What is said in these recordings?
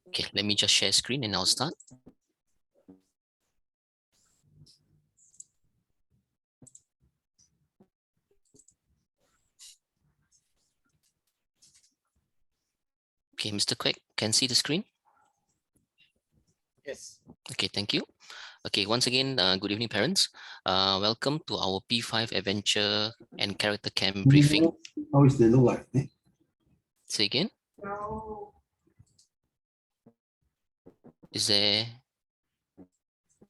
Okay, let me just share screen and I'll start. Okay, Mr. Quek, can see the screen? Yes. Okay, thank you. Okay, once again, good evening, parents. Welcome to our P5 Adventure and Character Camp briefing. How is they look like? Say again. Is there?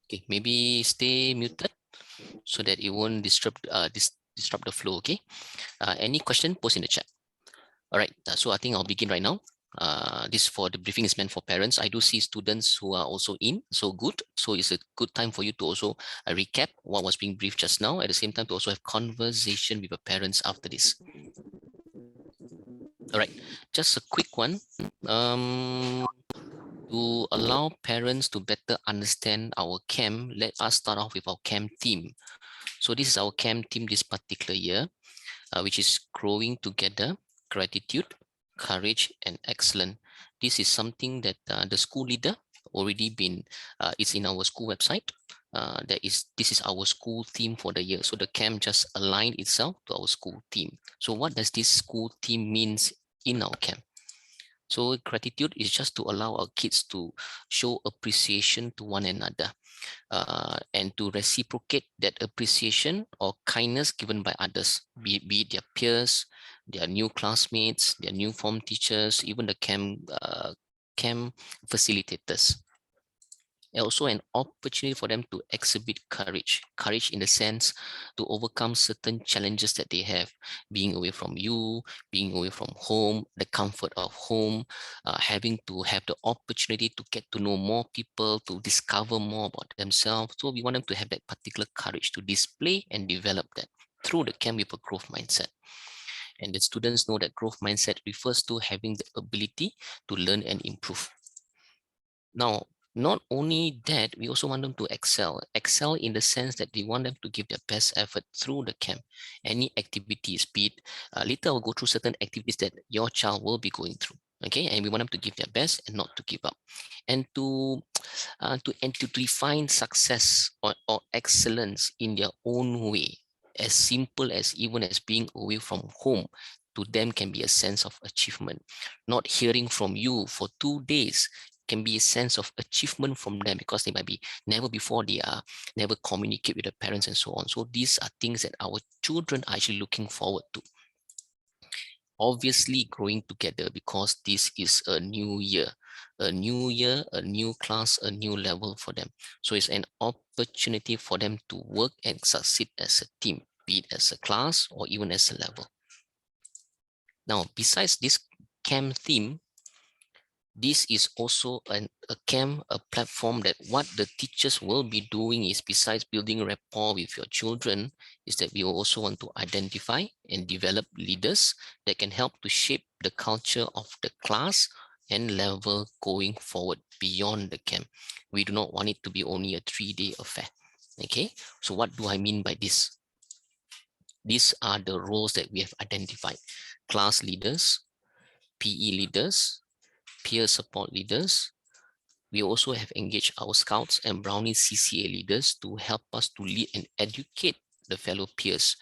Okay, maybe stay muted so that it won't disrupt disrupt the flow. Okay. Any question? Post in the chat. All right. So I think I'll begin right now. This for the briefing is meant for parents. I do see students who are also in, so good. So it's a good time for you to also recap what was being briefed just now. At the same time, to also have conversation with your parents after this. All right, just a quick one. To allow parents to better understand our camp, let us start off with our camp theme. So this is our camp theme this particular year, which is growing together, gratitude, courage, and excellence. This is something that the school leader already been, it's in our school website. This is our school theme for the year. So the camp just aligned itself to our school theme. So what does this school theme means in our camp? So gratitude is just to allow our kids to show appreciation to one another, and to reciprocate that appreciation or kindness given by others, be it their peers, their new classmates, their new form teachers, even the camp facilitators. And also an opportunity for them to exhibit courage in the sense to overcome certain challenges that they have, being away from you, being away from home, the comfort of home, having to have the opportunity to get to know more people, to discover more about themselves. So we want them to have that particular courage to display and develop that through the camp with a growth mindset. And the students know that growth mindset refers to having the ability to learn and improve. Now, not only that, we also want them to excel. Excel in the sense that we want them to give their best effort through the camp. Any activities, be it, later I'll go through certain activities that your child will be going through. Okay, and we want them to give their best and not to give up. And to define success or excellence in their own way, as simple as even as being away from home, to them can be a sense of achievement. Not hearing from you for 2 days can be a sense of achievement from them, because they might be never before they are never communicate with their parents and so on. So these are things that our children are actually looking forward to. Obviously growing together, because this is a new year, a new class, a new level for them. So it's an opportunity for them to work and succeed as a team, be it as a class or even as a level. Now, besides this camp theme, this is also a camp, a platform that what the teachers will be doing is, besides building rapport with your children, is that we also want to identify and develop leaders that can help to shape the culture of the class and level going forward beyond the camp. We do not want it to be only a 3-day affair. Okay, so what do I mean by this? These are the roles that we have identified: class leaders, PE leaders, peer support leaders. We also have engaged our Scouts and Brownie CCA leaders to help us to lead and educate the fellow peers,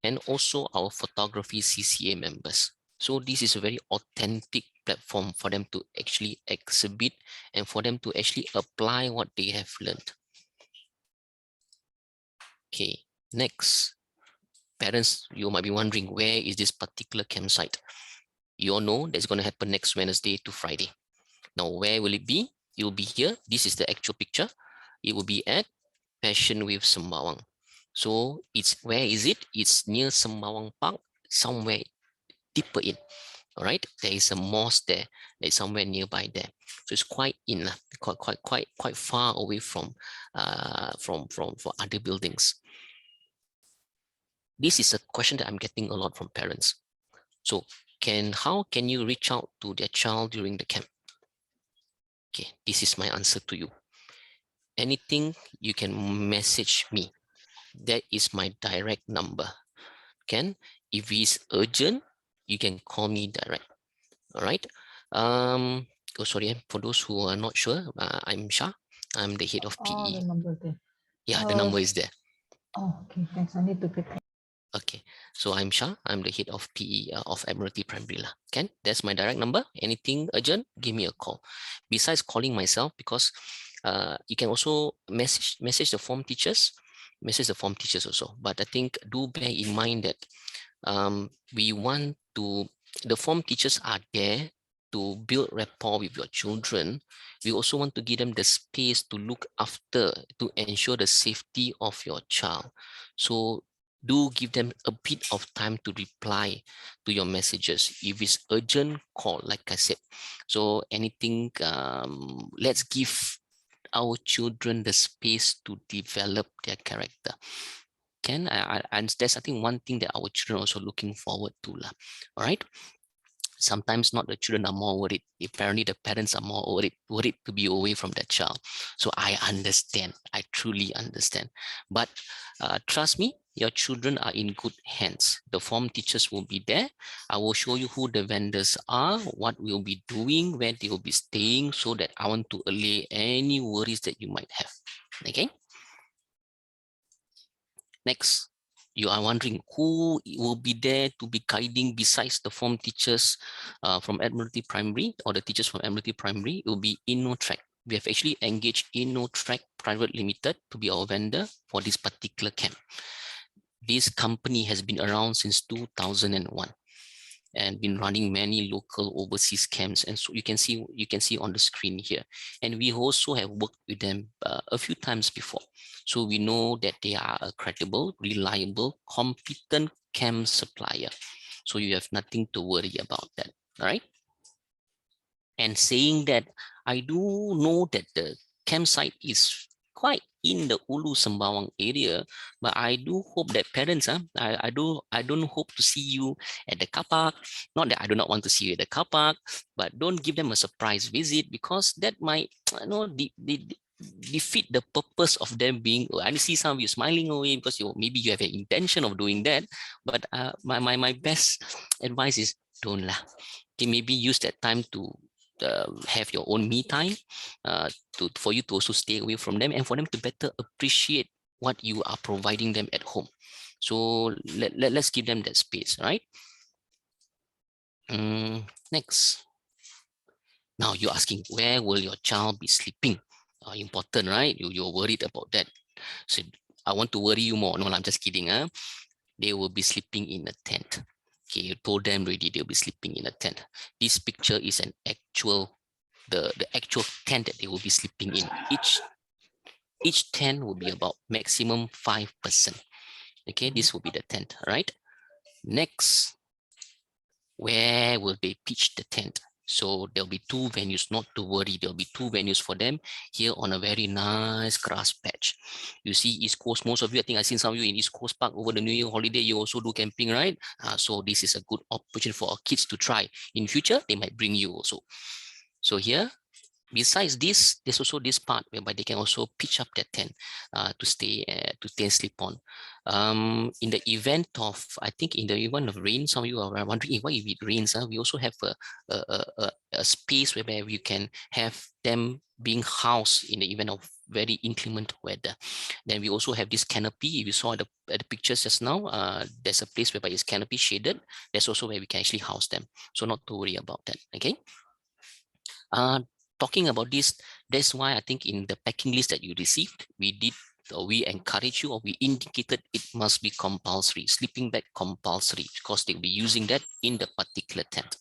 and also our photography CCA members. So this is a very authentic platform for them to actually exhibit and for them to actually apply what they have learned. Okay, next. Parents, you might be wondering, where is this particular campsite? You all know that's going to happen next Wednesday to Friday. Now, where will it be? It will be here. This is the actual picture. It will be at Passion with Sembawang. So where is it? It's near Sembawang Park, somewhere deeper in. All right, there is a mosque there. There's somewhere nearby there. So it's quite in, quite far away from other buildings. This is a question that I'm getting a lot from parents. So how can you reach out to their child during the camp? Okay, this is my answer to you. Anything, you can message me. That is my direct number. If it's urgent, you can call me direct. All right. Oh, sorry, for those who are not sure, I'm Shah. I'm the head of Oh, PE. the number there. Yeah, the number is there. Oh, okay, thanks. I need to prepare. Okay, so I'm Shah. I'm the head of PE of Admiralty Primary lah. Can that's my direct number. Anything urgent, give me a call. Besides calling myself, because you can also message the form teachers, also. But I think do bear in mind that we want to, the form teachers are there to build rapport with your children. We also want to give them the space to look after, to ensure the safety of your child. So do give them a bit of time to reply to your messages. If it's urgent, call, like I said. So anything, let's give our children the space to develop their character. And that's, I think, one thing that our children are also looking forward to lah. All right. Sometimes not the children are more worried. Apparently, the parents are more worried to be away from their child. So I understand. I truly understand. But trust me, your children are in good hands. The form teachers will be there. I will show you who the vendors are, what we'll be doing, where they will be staying, so that I want to allay any worries that you might have. Okay. Next, you are wondering who will be there to be guiding besides the form teachers from Admiralty Primary, or the teachers from Admiralty Primary. It will be InnoTrack. We have actually engaged InnoTrack Private Limited to be our vendor for this particular camp. This company has been around since 2001 and been running many local overseas camps, and so you can see on the screen here. And we also have worked with them a few times before, so we know that they are a credible, reliable, competent camp supplier. So you have nothing to worry about that. All right. And saying that, I do know that the campsite is quite in the Ulu Sembawang area, but I do hope that parents, I don't hope to see you at the car park. Not that I do not want to see you at the car park, but don't give them a surprise visit, because that might, defeat the purpose of them being. I see some of you smiling away because maybe you have an intention of doing that, but my best advice is don't lah. Okay, maybe use that time to have your own me time, for you to also stay away from them, and for them to better appreciate what you are providing them at home. So let's give them that space, right? Next. Now you're asking, where will your child be sleeping? Important, right? You're worried about that. So I want to worry you more. No, I'm just kidding. They will be sleeping in a tent. Okay, you told them already they'll be sleeping in a tent. This picture is an actual, the actual tent that they will be sleeping in. Each tent will be about maximum 5%. Okay, this will be the tent, right? Next, where will they pitch the tent? So there'll be two venues, not to worry. There'll be two venues for them here on a very nice grass patch. You see East Coast, most of you, I think I've seen some of you in East Coast Park over the New Year holiday, you also do camping, right? So this is a good opportunity for our kids to try. In future, they might bring you also. So here, besides this, there's also this part whereby they can also pitch up their tent to stay and sleep on. In the event of, I think in the event of rain, some of you are wondering, why if it rains, we also have a space whereby you can have them being housed in the event of very inclement weather. Then we also have this canopy. If you saw at the pictures just now, there's a place whereby it's canopy shaded. That's also where we can actually house them. So not to worry about that, okay? Talking about this, that's why I think in the packing list that you received, we encourage you, or we indicated it must be compulsory, sleeping bag compulsory, because they'll be using that in the particular tent.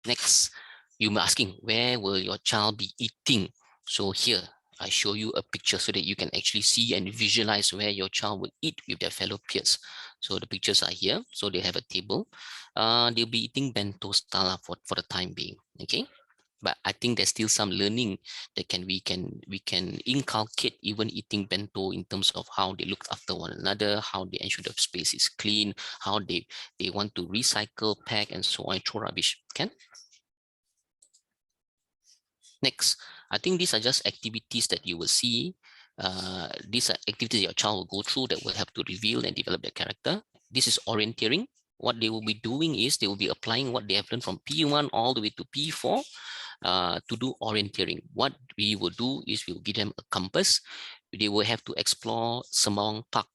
Next, you are asking, where will your child be eating? So here, I show you a picture so that you can actually see and visualize where your child will eat with their fellow peers. So the pictures are here. So they have a table. They'll be eating bento style for the time being. Okay. But I think there's still some learning that we can inculcate, even eating bento, in terms of how they look after one another, how they ensure the space is clean, how they want to recycle, pack, and so on, throw rubbish. Can? Next, I think these are just activities that you will see. These are activities your child will go through that will help to reveal and develop their character. This is orienteering. what they will be doing is they will be applying what they have learned from P1 all the way to P4 to do orienteering. What we will do is we will give them a compass. They will have to explore Semang Park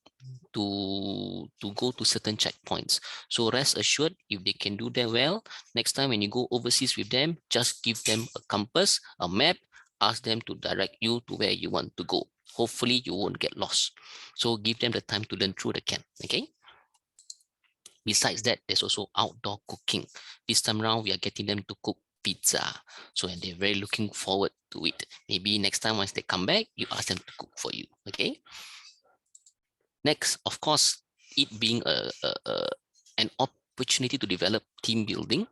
to go to certain checkpoints. So rest assured, if they can do that well, next time when you go overseas with them, just give them a compass, a map, ask them to direct you to where you want to go. Hopefully you won't get lost. So give them the time to learn through the camp, okay? Besides that, there's also outdoor cooking. This time around, we are getting them to cook pizza. So and they're very looking forward to it. Maybe next time once they come back, you ask them to cook for you, okay? Next, of course, it being an opportunity to develop team building,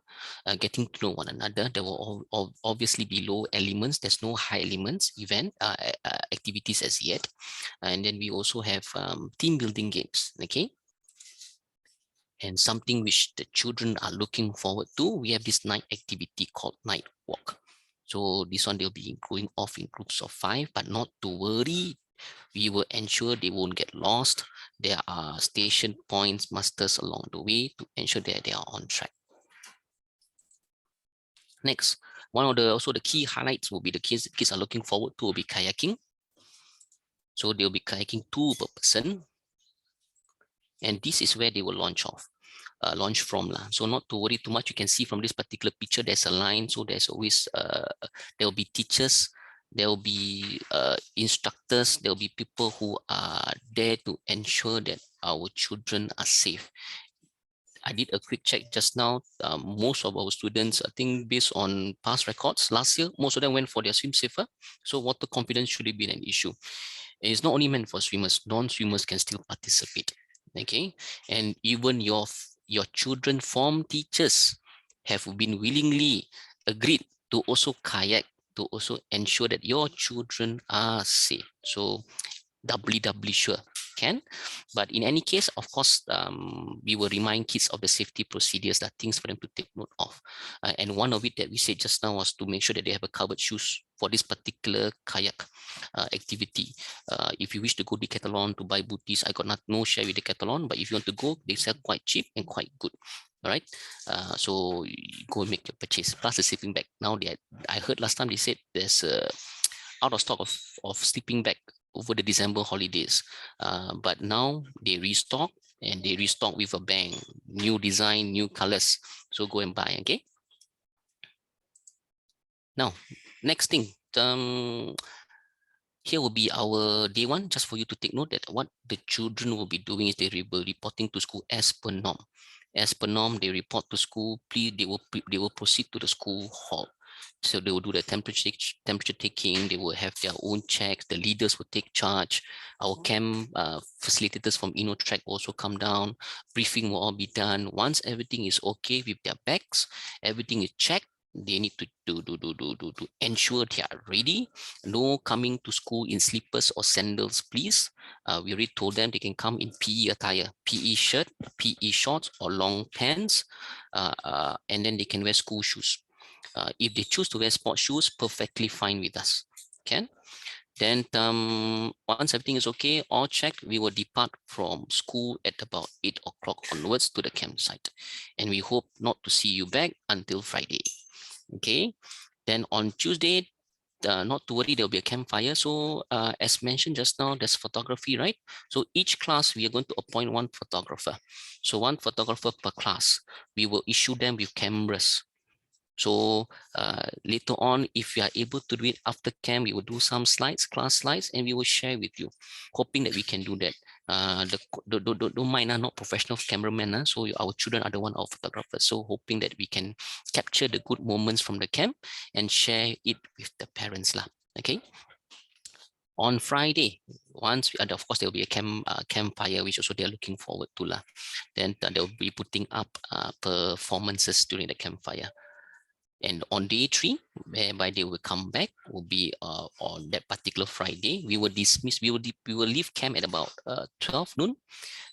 getting to know one another. There will obviously be low elements. There's no high elements event activities as yet. And then we also have team building games, okay? And something which the children are looking forward to, we have this night activity called night walk. So this one, they'll be going off in groups of 5, but not to worry. We will ensure they won't get lost. There are station points, masters along the way to ensure that they are on track. Next, one of the key highlights will be the kids are looking forward to will be kayaking. So they'll be kayaking 2 per person. And this is where they will launch from. So not to worry too much. You can see from this particular picture, there's a line. So there's always, there will be teachers, there will be instructors, there will be people who are there to ensure that our children are safe. I did a quick check just now. Most of our students, I think based on past records last year, most of them went for their swim safer. So water confidence shouldn't be an issue. It's not only meant for swimmers, non-swimmers can still participate. Okay, and even your children form teachers have been willingly agreed to also kayak to also ensure that your children are safe. So doubly sure can. But in any case, of course, we will remind kids of the safety procedures, that things for them to take note of. And one of it that we said just now was to make sure that they have a covered shoes for this particular kayak activity. If you wish to go Decathlon to buy booties, I got no share with Decathlon, but if you want to go, they sell quite cheap and quite good. All right, so you go and make your purchase. Plus the sleeping bag. Now I heard last time they said there's out of stock of sleeping bag over the December holidays. But now they restock, and they restock with a bang. New design, new colors. So go and buy, okay? Now, next thing. Here will be our day 1, just for you to take note that what the children will be doing is they will be reporting to school as per norm. As per norm, they report to school. Please, they will proceed to the school hall. So they will do the temperature taking. They will have their own checks. The leaders will take charge. Our camp facilitators from InnoTrack also come down. Briefing will all be done. Once everything is okay with their bags, everything is checked, they need to ensure they are ready. No coming to school in slippers or sandals, please. We already told them they can come in PE attire, PE shirt, PE shorts, or long pants, and then they can wear school shoes. If they choose to wear sports shoes, perfectly fine with us. Can. Then once everything is okay, all checked, we will depart from school at about 8 o'clock onwards to the campsite. And we hope not to see you back until Friday. Okay. Then on Tuesday, not to worry, there'll be a campfire. So as mentioned just now, there's photography, right? So each class, we are going to appoint one photographer. So one photographer per class. We will issue them with cameras. So later on, if you are able to do it after camp, we will do some slides, class slides, and we will share with you, hoping that we can do that. Don't mind, not professional cameramen. So our children are the one, our photographers. So hoping that we can capture the good moments from the camp and share it with the parents. Okay. On Friday, once of course there will be a campfire, which also they are looking forward to. Then they'll be putting up performances during the campfire. And on day 3, whereby they will come back, will be on that particular Friday. We will dismiss. We will leave camp at about 12 noon,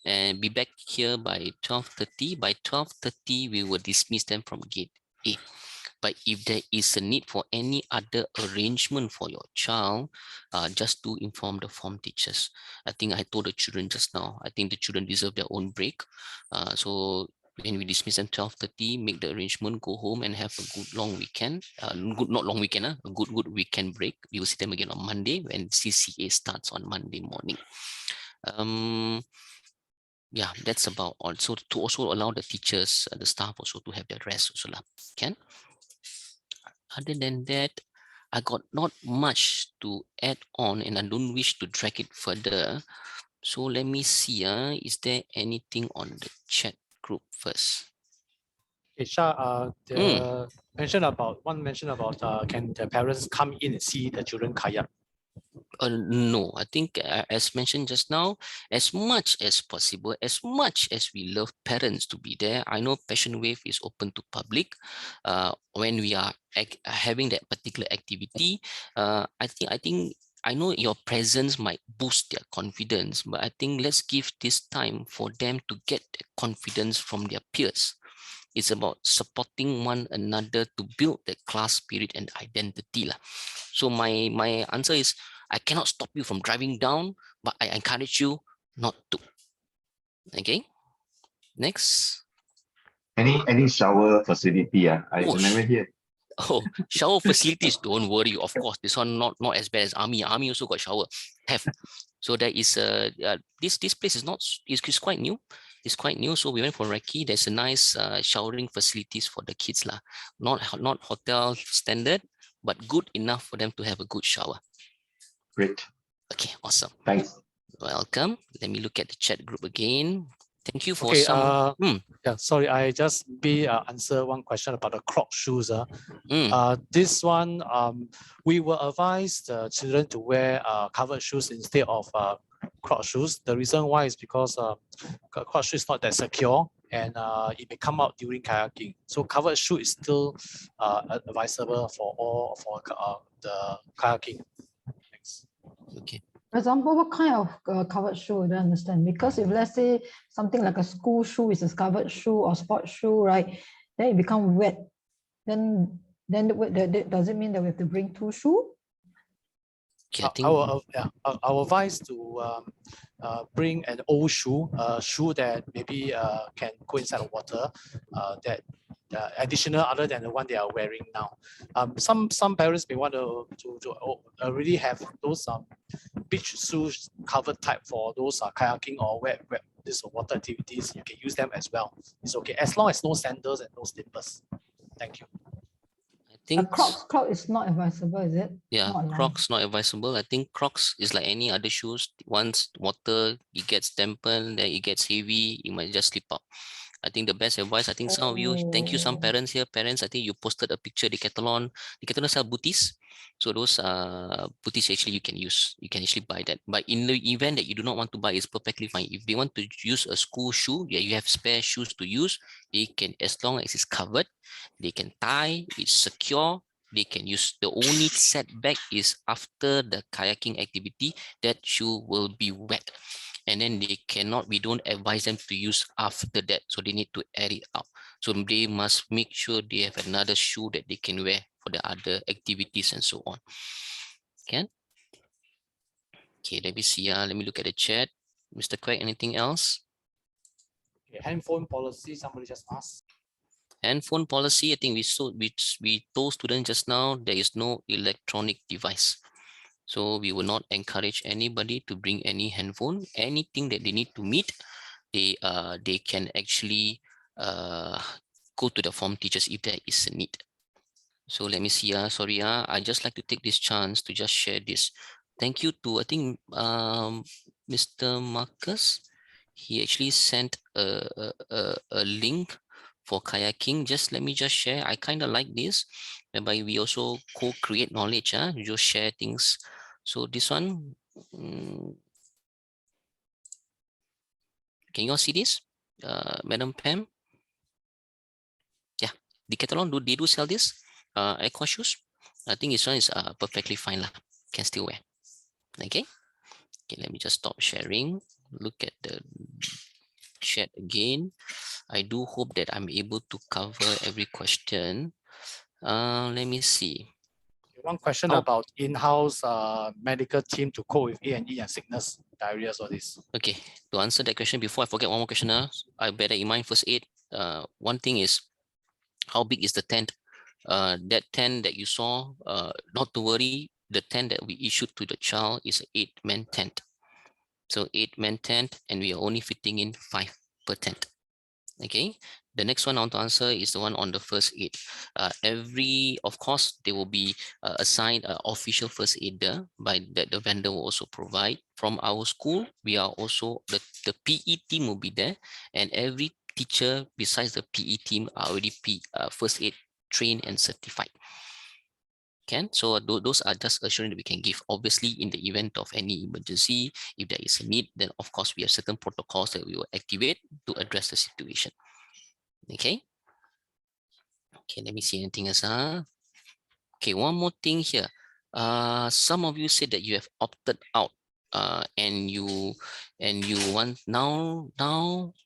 and be back here by 12:30. By 12:30, we will dismiss them from gate A. But if there is a need for any other arrangement for your child, just to inform the form teachers. I think I told the children just now, I think the children deserve their own break. So When we dismiss them 12:30, make the arrangement, go home and have a good long weekend. Not long weekend, a good weekend break. We will see them again on Monday when CCA starts on Monday morning. Yeah, that's about all. So to also allow the teachers, the staff also to have their rest also lah. Can. Other than that, I got not much to add on, and I don't wish to drag it further. So let me see. Is there anything on the chat group first? Okay, Shah, mention about can the parents come in and see the children kayak? No, I think as mentioned just now, as much as possible, as much as we love parents to be there, I know Passion Wave is open to public. When we are having that particular activity, I know your presence might boost their confidence, but I think let's give this time for them to get the confidence from their peers. It's about supporting one another to build the class spirit and identity lah. So my answer is, I cannot stop you from driving down, but I encourage you not to. Okay. Next. Any shower facility? I never hear. Oh, shower facilities, don't worry. Of course, this one not as bad as army. Army also got shower. Have. So there is this place is quite new. It's quite new. So we went for recce. There's a nice showering facilities for the kids lah. Not hotel standard, but good enough for them to have a good shower. Great. Okay, awesome. Thanks. Welcome. Let me look at the chat group again. Thank you for Yeah, sorry, I just answer one question about the Croc shoes. This one, we will advise the children to wear covered shoes instead of Croc shoes. The reason why is because Croc shoe is not that secure and it may come out during kayaking. So covered shoe is still advisable for the kayaking. Thanks. Okay. For example, what kind of covered shoe? I don't understand. Because if let's say something like a school shoe is a covered shoe or sports shoe, right? Then it becomes wet. Then does it mean that we have to bring two shoes? Our advice to bring an old shoe, a shoe that maybe can go inside the water, that additional other than the one they are wearing now. Some parents may want to already have those beach shoes covered type for those kayaking or wet this water activities. You can use them as well. It's okay as long as no sandals and no slippers. Thank you. I think Crocs is not advisable, is it? Yeah, Crocs not advisable. I think Crocs is like any other shoes. Once water it gets dampened, then it gets heavy, it might just slip out. I think the best advice, I think some of you, thank you, some parents here. Parents, I think you posted a picture, Decathlon sell booties. So those booties actually you can use. You can actually buy that. But in the event that you do not want to buy, it's perfectly fine. If they want to use a school shoe, yeah, you have spare shoes to use, they can, as long as it's covered, they can tie, it's secure, they can use. The only setback is after the kayaking activity, that shoe will be wet. And then they cannot, we don't advise them to use after that. So they need to air it out. So they must make sure they have another shoe that they can wear for the other activities and so on. Okay. Okay, let me see. Let me look at the chat. Mr. Quack, anything else? Okay, handphone policy, somebody just asked. Handphone policy, I think we told students just now, there is no electronic device. So we will not encourage anybody to bring any handphone. Anything that they need to meet, they can actually go to the form teachers if there is a need. So let me see. Sorry, I just like to take this chance to just share this. Thank you to, I think, Mr. Marcus. He actually sent a link for kayaking. Just let me just share. I kind of like this, whereby we also co-create knowledge. You just share things. So this one, can you all see this, Madam Pam? Yeah, Decathlon, they do sell this aqua shoes. I think this one is perfectly fine lah. Can still wear. Okay. Okay, let me just stop sharing. Look at the chat again. I do hope that I'm able to cover every question. Let me see. One question about in-house medical team to cope with A&E and sickness, diarrhea, all this. Okay, to answer that question, before I forget one more question, I bear that in mind, first aid, one thing is, how big is the tent? That tent that you saw, not to worry, the tent that we issued to the child is an 8-man tent. So 8-man tent, and we are only fitting in 5 per tent. Okay, the next one I want to answer is the one on the first aid. Of course, there will be assigned an official first aider by that the vendor will also provide. From our school, we are also, the PE team will be there, and every teacher besides the PE team are already first aid trained and certified. So those are just assurance that we can give. Obviously, in the event of any emergency, if there is a need, then of course we have certain protocols that we will activate to address the situation. Okay, let me see anything else. Okay, one more thing here. Some of you said that you have opted out, and you want now.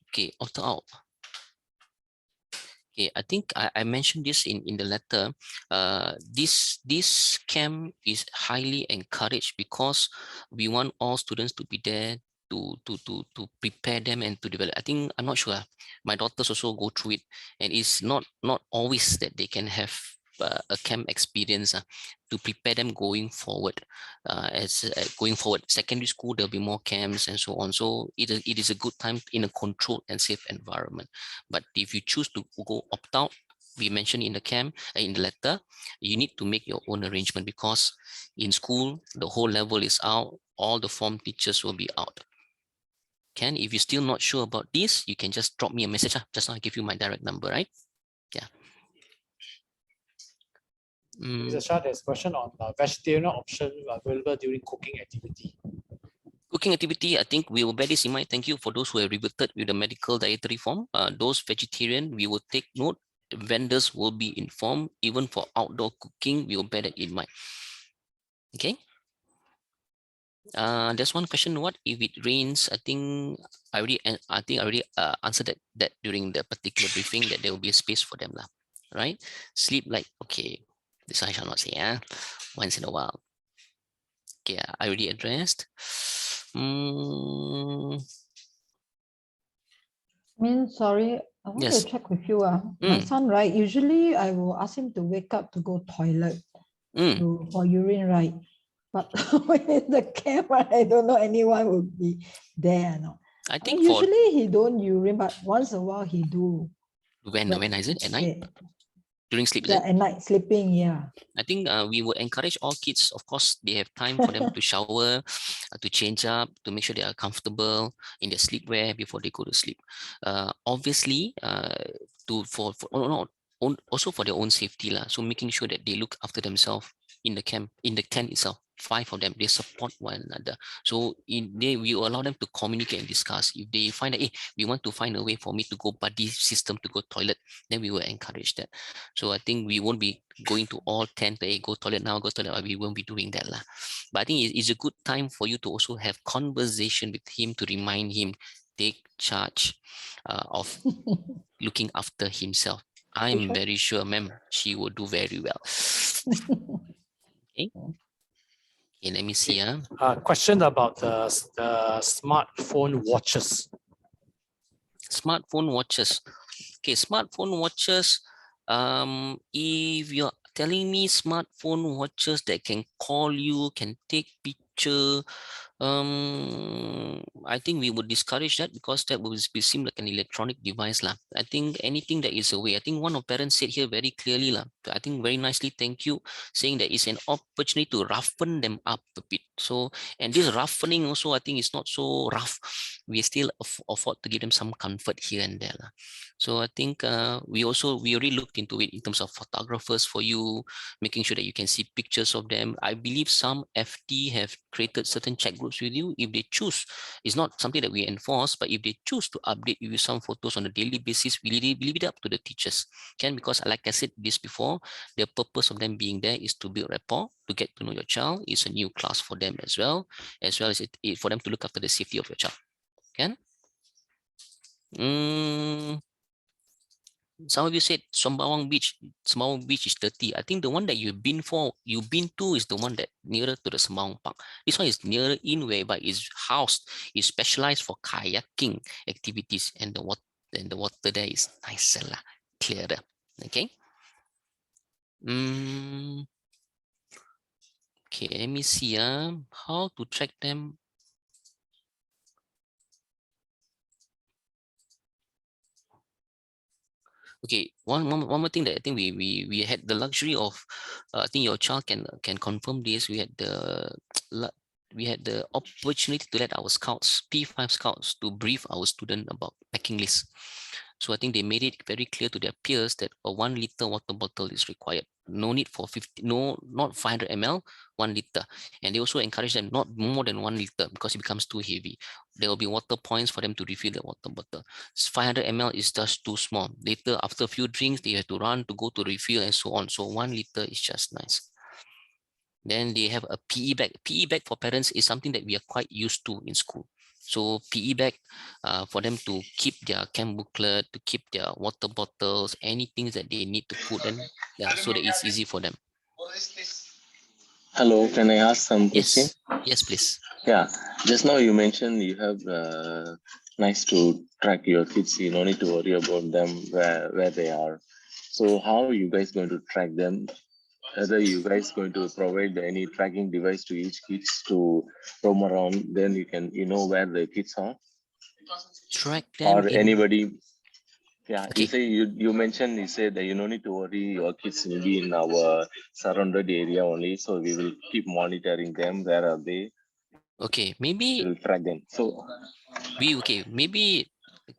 Okay, opted out. Okay, I think I mentioned this in the letter. This camp is highly encouraged because we want all students to be there to prepare them and to develop. I think, I'm not sure. My daughters also go through it, and it's not always that they can have a camp experience to prepare them going forward. Going forward, secondary school, there'll be more camps and so on. So it is a good time in a controlled and safe environment. But if you choose to go opt out, we mentioned in the camp, in the letter, you need to make your own arrangement, because in school, the whole level is out, all the form teachers will be out. If you're still not sure about this, you can just drop me a message. Just now I give you my direct number, right? Yeah. Mr. Shah, there's a question on vegetarian option available during cooking activity. Cooking activity, I think we will bear this in mind. Thank you for those who have reverted with the medical dietary form. Those vegetarian, we will take note. The vendors will be informed. Even for outdoor cooking, we will bear that in mind. Okay. There's one question. What if it rains? I think I already answered that during the particular briefing, that there will be a space for them, right? Sleep like, okay, this I shall not say, once in a while. Okay, I already addressed. Sorry, I want to check with you. My son, right? Usually I will ask him to wake up to go toilet for urine, right? But when in the camp, I don't know anyone will be there. No, I think usually he don't urine, but once in a while he do. When is it? At night? During sleep, yeah, at night, sleeping, yeah. I think we will encourage all kids. Of course, they have time for them to shower, to change up, to make sure they are comfortable in their sleepwear before they go to sleep. Obviously, also for their own safety, so making sure that they look after themselves in the camp, in the tent itself. 5 of them, they support one another. So we will allow them to communicate and discuss. If they find that, hey, we want to find a way for me to go buddy system to go toilet, then we will encourage that. So I think we won't be going to all 10 to, hey, go toilet now, go toilet. We won't be doing that. But I think it's a good time for you to also have conversation with him, to remind him, take charge of looking after himself. I'm very sure, ma'am, she will do very well. Okay. Let me see. Question about the smartphone watches. Smartphone watches. Okay, smartphone watches. If you're telling me smartphone watches that can call you, can take picture, I think we would discourage that, because that will seem like an electronic device. I think anything that is away. I think one of parents said here very clearly, I think very nicely, thank you, saying that it's an opportunity to roughen them up a bit. So, and this roughening also, I think, is not so rough. We still afford to give them some comfort here and there. So I think we already looked into it in terms of photographers for you, making sure that you can see pictures of them. I believe some FT have created certain chat groups with you. If they choose, it's not something that we enforce, but if they choose to update you with some photos on a daily basis, we leave it up to the teachers. Because like I said this before, the purpose of them being there is to build rapport, to get to know your child. It's a new class for them as well as it for them to look after the safety of your child. Some of you said Sembawang Beach is dirty. I think the one that you've been to is the one that nearer to the Sembawang Park. This one is nearer in, whereby it's housed, is specialized for kayaking activities, and then the water there is nicer lah, clearer. Okay. Okay, let me see how to track them. Okay, one more thing that I think we had the luxury of, I think your child can confirm this. We had the opportunity to let our scouts, P5 scouts, to brief our student about packing list. So I think they made it very clear to their peers that a 1 liter water bottle is required. No need for 50, not 500 ml, 1 liter. And they also encourage them not more than 1 liter because it becomes too heavy. There will be water points for them to refill the water bottle. 500 ml is just too small. Later, after a few drinks, they have to run to go to refill and so on. So 1 liter is just nice. Then they have a PE bag. PE bag for parents is something that we are quite used to in school. So PE bag for them to keep their camp booklet, to keep their water bottles, anything that they need to put in, so that it's easy for them. Hello, can I ask some question? Yes, please. Yeah, just now you mentioned you have nice to track your kids. You don't need to worry about them where they are. So how are you guys going to track them? Whether you guys going to provide any tracking device to each kids to roam around, then you know where the kids are. Track them or in... anybody. Yeah, Okay. you mentioned, you said that you don't need to worry, your kids will be in our surrounded area only, so we will keep monitoring them. Where are they? Okay, maybe we'll track them. So maybe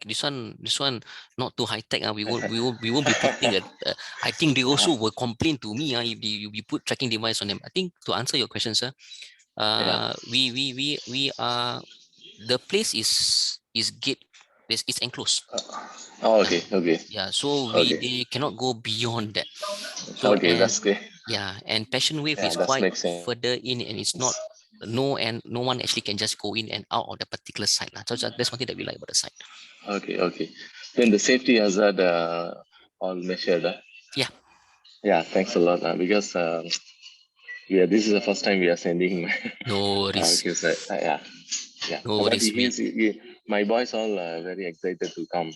this one not too high tech. We won't be putting I think they also will complain to me if you put tracking device on them. I think to answer your question, sir, we are, the place is gate, it's enclosed. okay. Yeah, so Okay. they cannot go beyond that. So Okay, that's good. yeah, and Passion Wave Yeah, is that quite makes sense. further in, and it's not no one actually can just go in and out of the particular site. So that's one thing that we like about the site. Okay. Then the safety hazard all measured. Yeah. Yeah, thanks a lot. Because this is the first time we are sending. No worries. Yeah. No But worries. my boys all very excited to come.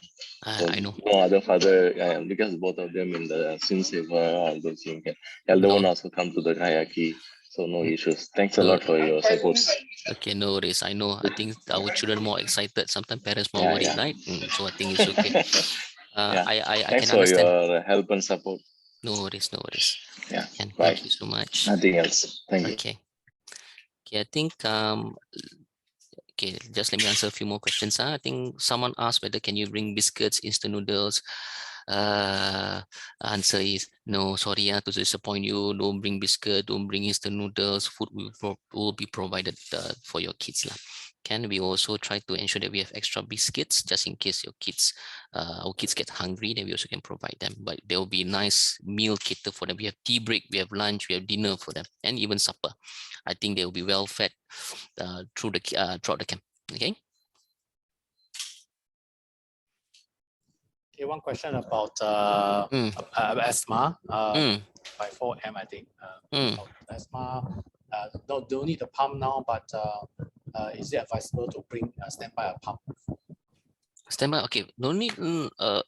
So I know. no other father, because both of them in the swim saver, all those things. Elder one also come to the kayaki, so no issues. Thanks a lot for your supports. Okay, no worries. I know. I think our children more excited. Sometimes parents more worried, Yeah. right? So I think it's okay. I Thanks can for understand. your help and support. No worries. Yeah. And Bye. thank you so much. Nothing else. Thank you. Okay, I think okay, just let me answer a few more questions. I think someone asked whether can you bring biscuits, instant noodles. Answer is no. Sorry, to disappoint you. Don't bring biscuit. Don't bring instant noodles. Food will be provided for your kids lah. Can we also try to ensure that we have extra biscuits just in case our kids get hungry? Then we also can provide them. But there will be nice meal cater for them. We have tea break, we have lunch, we have dinner for them, and even supper. I think they will be well fed throughout the camp. Okay. Okay, one question about asthma. By 4M, I think. About asthma. Don't need a pump now, but is it advisable to bring standby a pump? Standby. Okay. No need a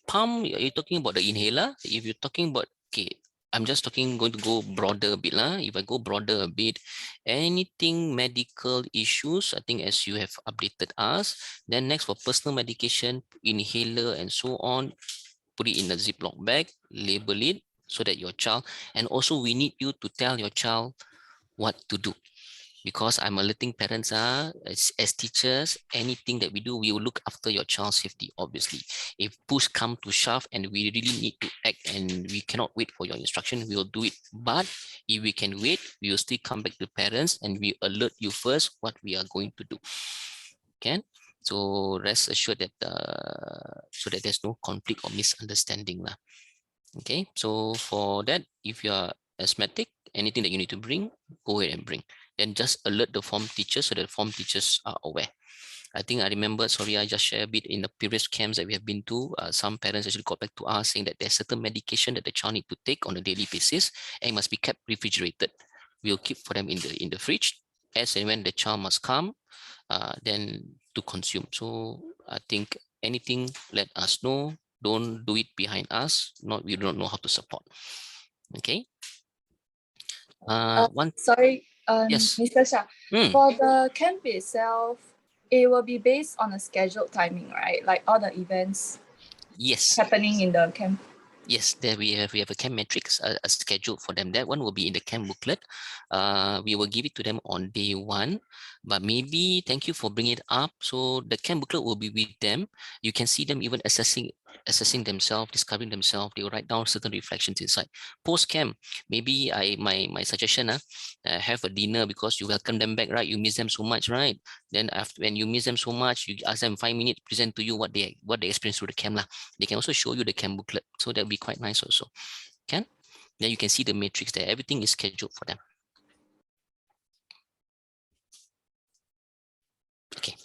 pump. Are you talking about the inhaler? If you're talking about, okay, I'm just going to go broader a bit lah. If I go broader a bit, anything medical issues, I think as you have updated us, then next for personal medication, inhaler and so on, put it in a Ziploc bag, label it so that your child, and also we need you to tell your child what to do. Because I'm alerting parents, as teachers, anything that we do, we will look after your child's safety, obviously. If push come to shove and we really need to act and we cannot wait for your instruction, we will do it. But if we can wait, we will still come back to parents and we alert you first what we are going to do. Okay? So rest assured that so that there's no conflict or misunderstanding. Okay, so for that, if you are asthmatic, anything that you need to bring, go ahead and bring. Then just alert the form teachers so that the form teachers are aware. I think I remember, sorry, I just shared a bit in the previous camps that we have been to. Some parents actually got back to us saying that there's certain medication that the child need to take on a daily basis and it must be kept refrigerated. We'll keep for them in the fridge as and when the child must come, then to consume. So I think anything, let us know. Don't do it behind us. Not we don't know how to support. Okay. One. Sorry, Yes. Mr. Shah. Mm, For the camp itself, it will be based on a scheduled timing, right? Like all the events yes. happening in the camp. Yes, there we have a camp metrics, a schedule for them. That one will be in the camp booklet. We will give it to them on day one, but maybe thank you for bringing it up. So the camp booklet will be with them. You can see them even assessing themselves, discovering themselves. They will write down certain reflections inside. Post camp, maybe my suggestion, have a dinner because you welcome them back, right? You miss them so much, right? Then after when you miss them so much, you ask them 5 minutes, present to you what they experienced through the camp lah. They can also show you the camp booklet, so that'll be quite nice also. Can then you can see the matrix there. Everything is scheduled for them. Okay.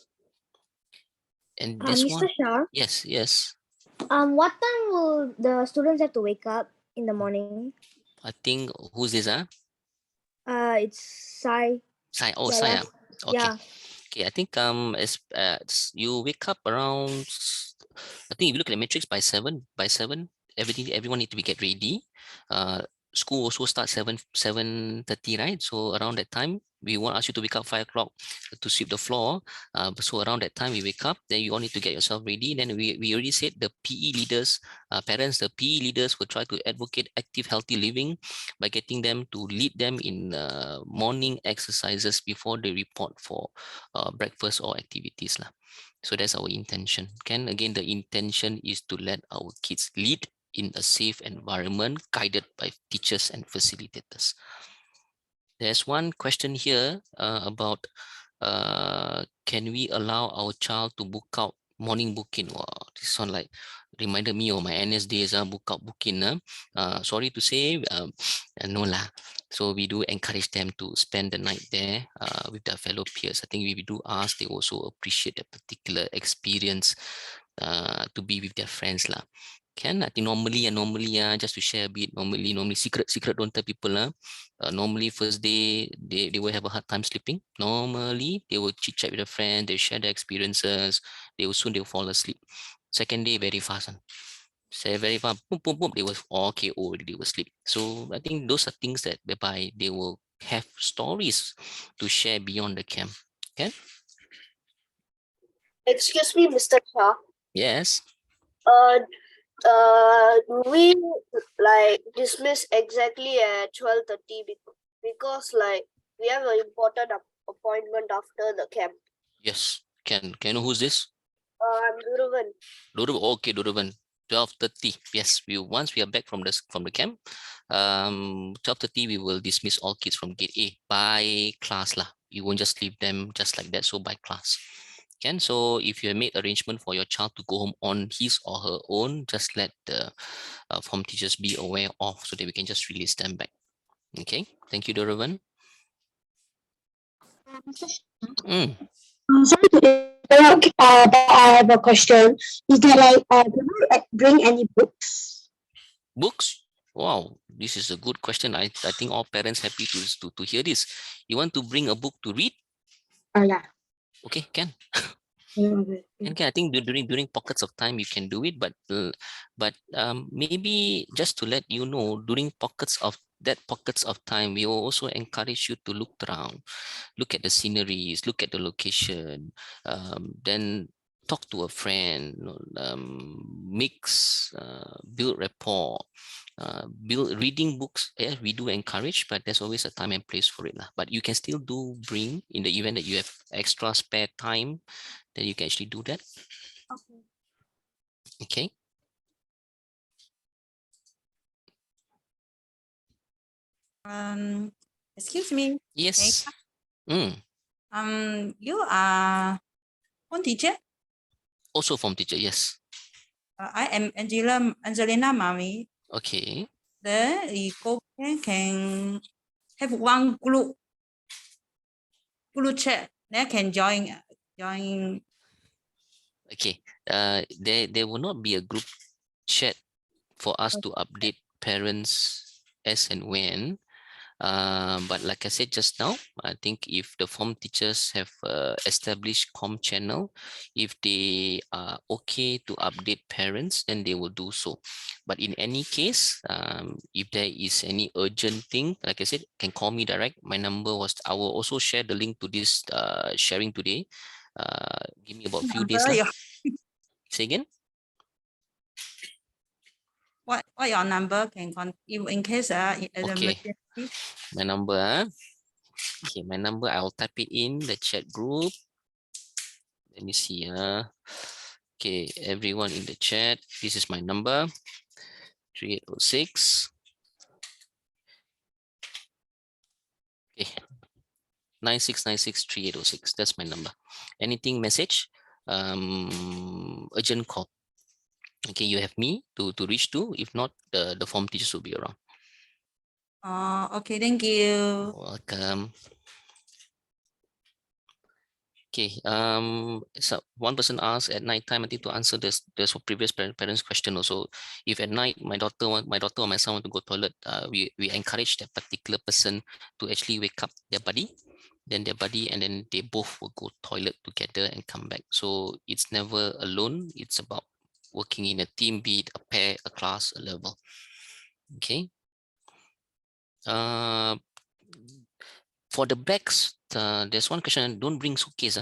And this Mr. one, Shah, yes. what time will the students have to wake up in the morning? I think who's this? It's Sai. Sai. Oh, The Sai. last- Okay. Yeah. Okay. I think as you wake up around. I think if you look at the matrix by seven, everyone need to be get ready. School also starts 7:30, right? So around that time, we won't ask you to wake up 5 o'clock to sweep the floor. So around that time we wake up, then you all need to get yourself ready. Then we already said the PE leaders, parents, the PE leaders will try to advocate active, healthy living by getting them to lead them in morning exercises before they report for breakfast or activities lah. So that's our intention. Again, the intention is to let our kids lead in a safe environment guided by teachers and facilitators. There's one question here about can we allow our child to book out morning booking? Wow, this one like reminded me of my NS days, book out booking. Sorry to say, no lah. So we do encourage them to spend the night there with their fellow peers. I think if we do ask, they also appreciate that particular experience to be with their friends lah. I think normally just to share a bit, normally secret don't tell people normally first day they will have a hard time sleeping. Normally they will chit chat with a friend, they share their experiences, they will fall asleep. Second day very fast. Say very fast, boom, boom, boom, they will okay, already they will sleep. So I think those are things that whereby they will have stories to share beyond the camp. Okay. Excuse me, Mr. Shah. Yes. We like dismiss exactly at 12:30 because like we have an important appointment after the camp. Yes. Can you know who's this? I'm Duruvan. Okay, Donovan. 12:30. Yes, once we are back from the camp, 12:30 we will dismiss all kids from gate A by class lah. You won't just leave them just like that. So by class. So if you have made arrangement for your child to go home on his or her own, just let the form teachers be aware of so that we can just release them back. Okay. Thank you, Donovan. Sorry to interrupt, but I have a question. Is there like, do we bring any books? Books? Wow, this is a good question. I think all parents happy to hear this. You want to bring a book to read? Yeah. Okay, can. Okay. And I think during pockets of time you can do it, but maybe just to let you know, during pockets of time, we will also encourage you to look around, look at the sceneries, look at the location, then talk to a friend, mix, build rapport. Build reading books, yeah, we do encourage, but there's always a time and place for it lah. But you can still bring in the event that you have extra spare time, then you can actually do that. Okay. Excuse me. Yes. You are form teacher? Also form teacher, yes. I am Angelina Mami. Okay. Then you can have one group chat. Then can join. Okay. There will not be a group chat for us to update parents as and when. But like I said just now, I think if the form teachers have established com channel, if they are okay to update parents, then they will do so. But in any case, if there is any urgent thing, like I said, can call me direct. My number was, I will also share the link to this sharing today. Give me about a few days. Say again? What your number can in case Okay. emergency? My number. Okay, my number, I'll type it in the chat group. Let me see. Okay, everyone in the chat, this is my number, 3806. Okay, 96963806. That's my number. Anything message, urgent call. Okay, you have me to reach to. If not, the form teachers will be around. Okay, thank you. Welcome. Okay, so one person asked at night time, I think to answer this, there's a previous parents question also. If at night my daughter or my son want to go toilet, we encourage that particular person to actually wake up their buddy, and then they both will go toilet together and come back. So it's never alone. It's about working in a team, be it a pair, a class, a level. Okay. For the bags, there's one question. Don't bring suitcase.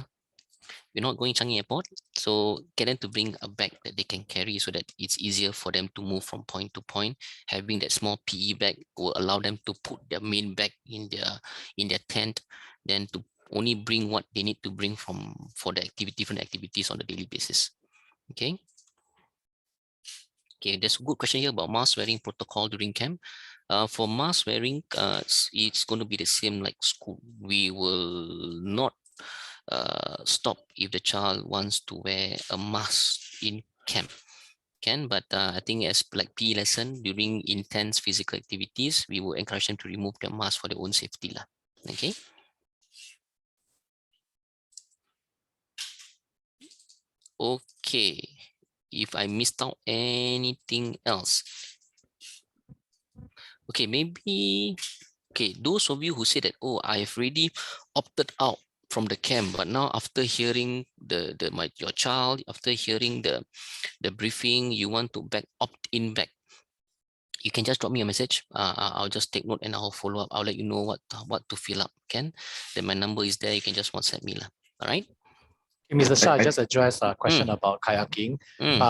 We're not going Changi Airport, so get them to bring a bag that they can carry so that it's easier for them to move from point to point. Having that small PE bag will allow them to put their main bag in their tent, then to only bring what they need to bring for the different activities on a daily basis. Okay. Okay, there's a good question here about mask wearing protocol during camp. For mask wearing, it's going to be the same like school. We will not stop if the child wants to wear a mask in camp. But I think as like PE lesson during intense physical activities, we will encourage them to remove their mask for their own safety lah. Okay. Okay. If I missed out anything else. Okay, maybe, okay, those of you who say that, oh, I've already opted out from the camp, but now after hearing your child, after hearing the briefing, you want to opt in back, you can just drop me a message. I'll just take note and I'll follow up. I'll let you know what to fill up. Then my number is there. You can just WhatsApp me lah. All right. Mr. Shah, I just addressed a question about kayaking.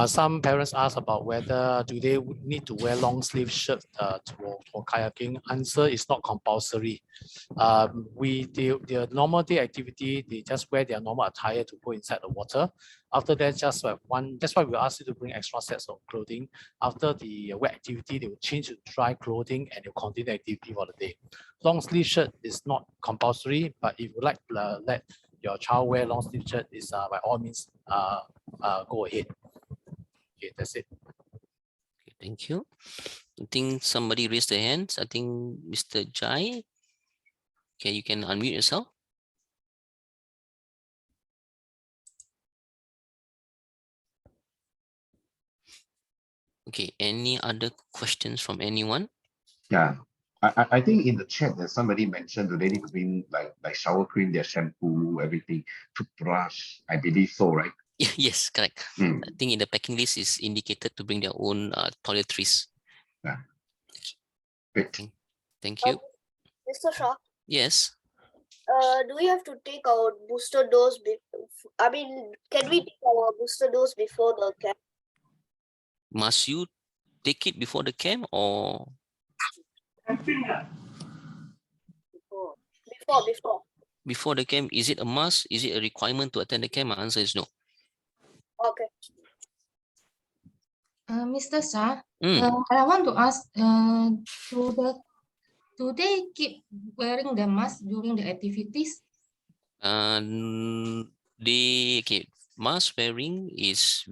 Some parents ask about whether do they need to wear long sleeve shirt for kayaking. Answer is not compulsory. Their normal day activity, they just wear their normal attire to go inside the water. After that, just have one. That's why we ask you to bring extra sets of clothing. After the wet activity, they will change to dry clothing and they'll continue the activity for the day. Long sleeve shirt is not compulsory, but if you like let your child wear long sleeve shirt, is by all means go ahead. Okay, that's it. Okay, thank you. I think somebody raised their hands. I think Mr. Jai. Okay, you can unmute yourself. Okay, any other questions from anyone? Yeah, I think in the chat that somebody mentioned, do they need to bring like shower cream, their shampoo, everything, toothbrush? I believe so, right? Yes, correct. I think in the packing list is indicated to bring their own toiletries. Yeah. Great. Thank you. Mr. Shah, Yes. do we have to take our booster dose? I mean, can we take our booster dose before the camp? Must you take it before the camp or? Before. Before the camp, is it a must? Is it a requirement to attend the camp? My answer is no. Okay. Mr. Shah, I want to ask, do they keep wearing the mask during the activities? Mask wearing is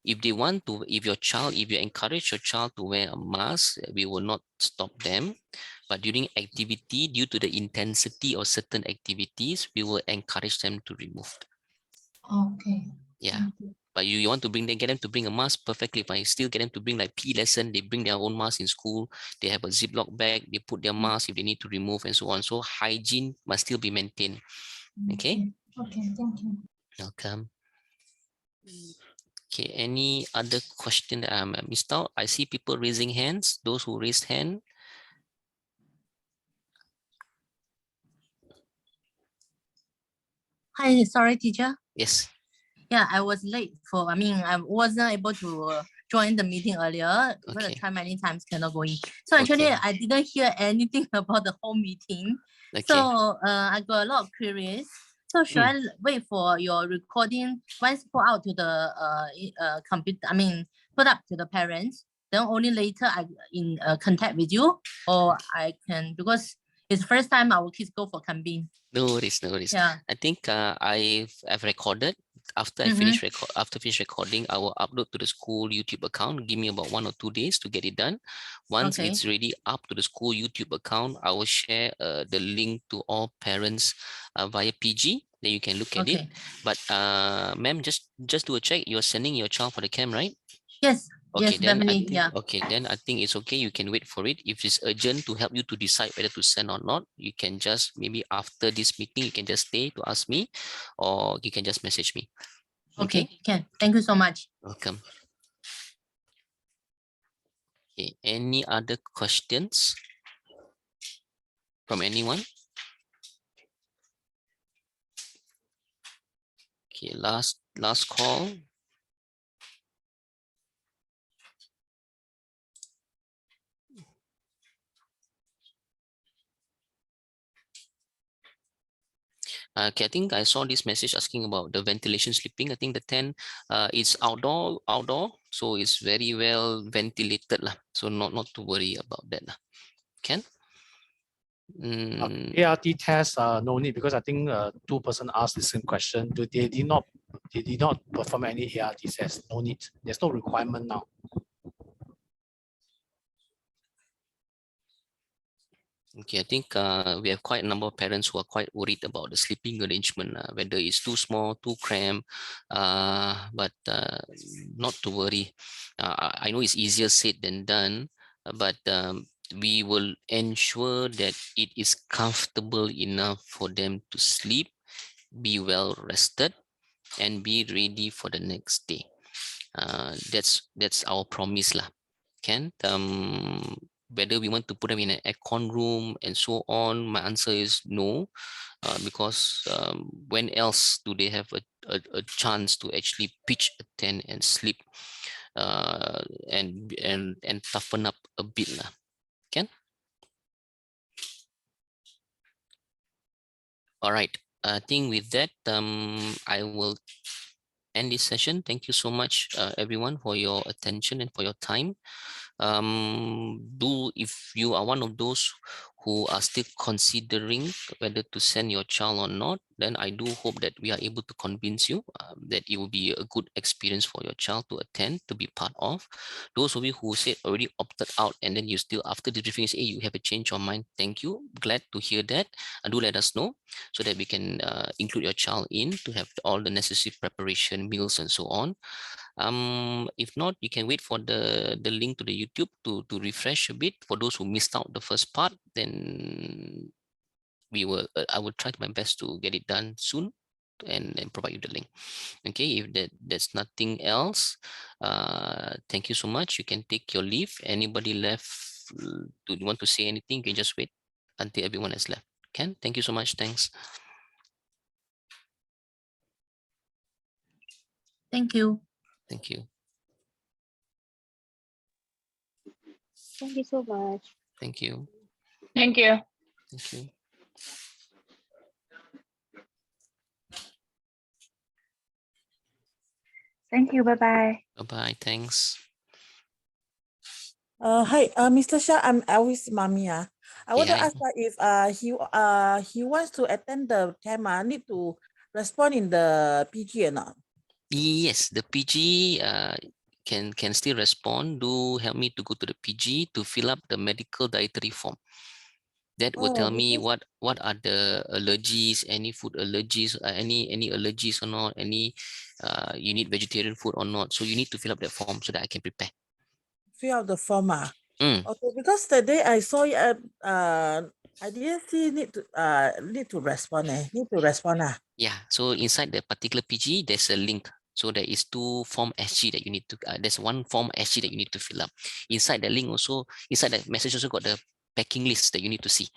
if you encourage your child to wear a mask, we will not stop them. But during activity, due to the intensity of certain activities, we will encourage them to remove. Okay. Yeah. But But you want to get them to bring a mask, perfectly fine. Still get them to bring like PE lesson, they bring their own mask in school, they have a Ziploc bag, they put their mask if they need to remove and so on. So hygiene must still be maintained. Okay. Okay, thank you. Welcome. Okay, any other question that I missed out? I see people raising hands. Those who raised hand. Hi, sorry, teacher. Yes. Yeah, I was late I wasn't able to join the meeting earlier because I tried many times, cannot go in. So actually, I didn't hear anything about the whole meeting. Okay. So I got a lot of queries. So should I wait for your recording once put out to the computer? Put up to the parents. Then only later I in contact with you, or I can, because it's the first time our kids go for camping. No worries, no worries. Yeah. I think I've recorded. After I finish recording, I will upload to the school YouTube account. Give me about 1 or 2 days to get it done. Once it's ready up to the school YouTube account, I will share the link to all parents via PG. Then you can look at it. But ma'am, just do a check. You're sending your child for the camp, right? Yes. Okay, yes, then definitely. then I think it's okay. You can wait for it. If it's urgent to help you to decide whether to send or not, you can just maybe after this meeting, you can just stay to ask me, or you can just message me. Okay, can. Thank you so much. Welcome. Okay, any other questions from anyone? Okay, last call. Okay, I think I saw this message asking about the ventilation sleeping. I think the tent is outdoor, so it's very well ventilated lah. So not to worry about that lah. Can? ART test, no need, because I think 2 persons asked the same question. They did not perform any ART test. No need. There's no requirement now. Okay, I think we have quite a number of parents who are quite worried about the sleeping arrangement, whether it's too small, too cramped, but not to worry. I know it's easier said than done, but we will ensure that it is comfortable enough for them to sleep, be well rested, and be ready for the next day. That's our promise lah. Can whether we want to put them in an aircon room and so on, my answer is no, because when else do they have a chance to actually pitch a tent and sleep and toughen up a bit lah. Can? All right, I think with that I will end this session. Thank you so much everyone for your attention and for your time. If you are one of those who are still considering whether to send your child or not, then I do hope that we are able to convince you that it will be a good experience for your child to attend, to be part of. Those of you who said already opted out and then you still after the briefing say you have a change of mind, thank you, glad to hear that. Do let us know so that we can include your child in to have all the necessary preparation, meals and so on. If not, you can wait for the link to the YouTube to refresh a bit. For those who missed out the first part, then I will try my best to get it done soon and provide you the link. Okay, if there's nothing else, thank you so much. You can take your leave. Anybody left do you want to say anything? You can just wait until everyone has left. Ken, thank you so much. Thanks. Thank you. Thank you. Thank you so much. Thank you. Thank you. Thank you. Thank you. Bye-bye. Bye-bye. Thanks. Hi, Mr. Shah, I'm Elvis' mommy. I want to ask if he wants to attend the camp, need to respond in the PG or not? Yes, the PG can still respond. Do help me to go to the PG to fill up the medical dietary form. That will tell me what are the allergies, any food allergies, any allergies or not, any you need vegetarian food or not. So you need to fill up that form so that I can prepare. Fill out the form. Mm. Okay, because the day I saw it, I didn't see need to respond. Need to respond. Yeah. So inside the particular PG, there's a link. So there is 2 form SG that you need to. There's 1 form SG that you need to fill up. Inside the link also, inside that message also got the packing list that you need to see.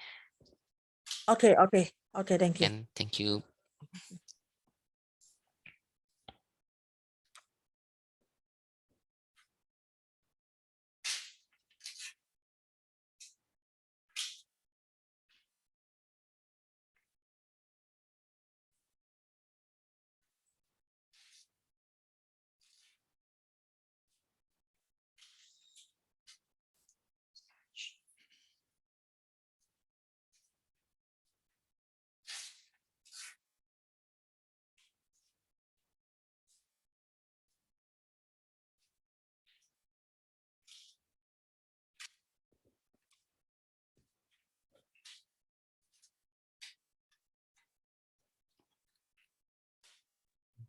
Okay. Thank you. And thank you.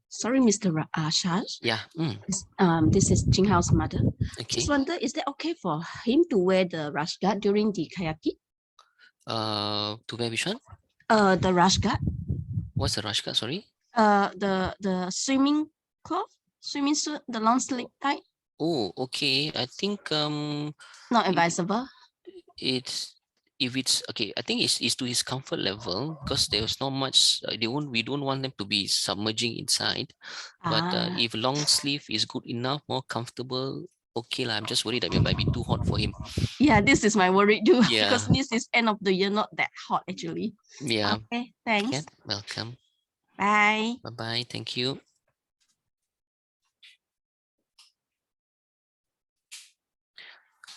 Sorry, Mr. Shah. Yeah. This is Jing Hao's mother. Okay. Just wonder, is it okay for him to wear the rash guard during the kayaking? To wear which one? The rash guard. What's the rash guard? Sorry. The swimming cloth, swimming suit, the long sleeve type. Oh, okay. I think Not advisable. It's if it's okay. I think it's to his comfort level because there's not much. We don't want them to be submerging inside. But if long sleeve is good enough, more comfortable, okay lah. I'm just worried that it might be too hot for him. Yeah, this is my worry too. Yeah. Because this is end of the year, not that hot actually. Yeah. Okay, thanks. Okay, welcome. Bye. Bye bye. Thank you.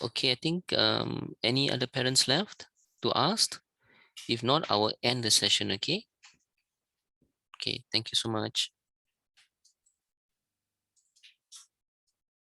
Okay, I think any other parents left to ask? If not, I will end the session. Okay. Okay. Thank you so much.